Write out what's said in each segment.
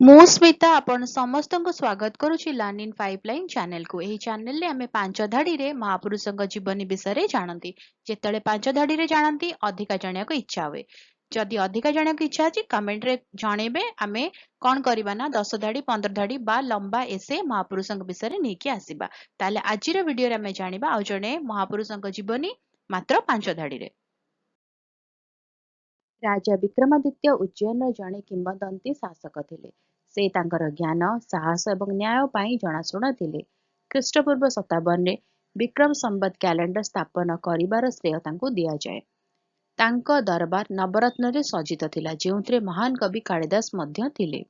ମୁଁ ସ୍ମିତା ଆପଣ ସମସ୍ତଙ୍କୁ ସ୍ୱାଗତ କରୁଛି ଲର୍ନ ଇନ୍ ପାଇପଲାଇନ୍ ଚ୍ୟାନେଲକୁ। ଏହି ଚ୍ୟାନେଲରେ ଆମେ ପାଞ୍ଚ ଧାଡ଼ିରେ ମହାପୁରୁଷଙ୍କ ଜୀବନୀ ବିଷୟରେ ଜାଣନ୍ତି। ଯେତେବେଳେ ପାଞ୍ଚ ଧାଡ଼ିରେ ଜାଣନ୍ତି ଅଧିକା ଜାଣିବାକୁ ଇଚ୍ଛା ହୁଏ। ଯଦି ଅଧିକା ଜାଣିବାକୁ ଇଚ୍ଛା ଅଛି କମେଣ୍ଟରେ ଜଣେଇବେ। ଆମେ କ'ଣ କରିବା ନା 10 ଧାଡ଼ି 15 ଧାଡ଼ି ବା ଲମ୍ବା ଏସେ ମହାପୁରୁଷଙ୍କ ବିଷୟରେ ନେଇକି ଆସିବା। ତାହେଲେ ଆଜିର ଭିଡ଼ିଓରେ ଆମେ ଜାଣିବା ଆଉ ଜଣେ ମହାପୁରୁଷଙ୍କ ଜୀବନୀ ମାତ୍ର 5 ଧାଡ଼ିରେ। ରାଜା ବିକ୍ରମାଦିତ୍ୟ ଉଜ୍ଜୟିନର ଜଣେ କିମ୍ବଦନ୍ତୀ ଶାସକ ଥିଲେ। ସେ ତାଙ୍କର ଜ୍ଞାନ, ସାହସ ଏବଂ ନ୍ୟାୟ ପାଇଁ ଜଣାଶୁଣା ଥିଲେ। ଖ୍ରୀଷ୍ଟପୂର୍ବ 57ରେ ବିକ୍ରମ ସମ୍ବତ କ୍ୟାଲେଣ୍ଡର ସ୍ଥାପନ କରିବାର ଶ୍ରେୟ ତାଙ୍କୁ ଦିଆଯାଏ। ତାଙ୍କ ଦରବାର ନବରତ୍ନରେ ସଜ୍ଜିତ ଥିଲା, ଯେଉଁଥିରେ ମହାନ କବି କାଳିଦାସ ମଧ୍ୟ ଥିଲେ।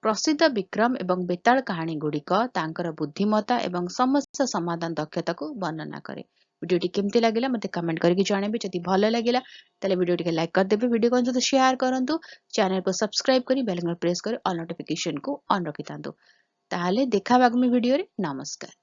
ପ୍ରସିଦ୍ଧ ବିକ୍ରମ ଏବଂ ବେତାଳ କାହାଣୀଗୁଡ଼ିକ ତାଙ୍କର ବୁଦ୍ଧିମତ୍ତା ଏବଂ ସମସ୍ୟା ସମାଧାନ ଦକ୍ଷତାକୁ ବର୍ଣ୍ଣନା କରେ। ଭିଡ଼ିଓଟି କେମିତି ଲାଗିଲା ମୋତେ କମେଣ୍ଟ କରିକି ଜଣାଇବେ। ଯଦି ଭଲ ଲାଗିଲା ତାହେଲେ ଭିଡ଼ିଓ ଟିକେ ଲାଇକ୍ କରିଦେବେ, ଭିଡ଼ିଓ କ'ଣ ସହିତ ସେୟାର କରନ୍ତୁ, ଚ୍ୟାନେଲକୁ ସବସ୍କ୍ରାଇବ କରି ବେଲ୍ ଆଇକନ୍ ପ୍ରେସ୍ କରି ଅଲ୍ ନୋଟିଫିକେସନକୁ ଅନ୍ ରଖିଥାନ୍ତୁ। ତାହେଲେ ଦେଖା ହେବା ଆଗାମୀ ଭିଡ଼ିଓରେ। ନମସ୍କାର।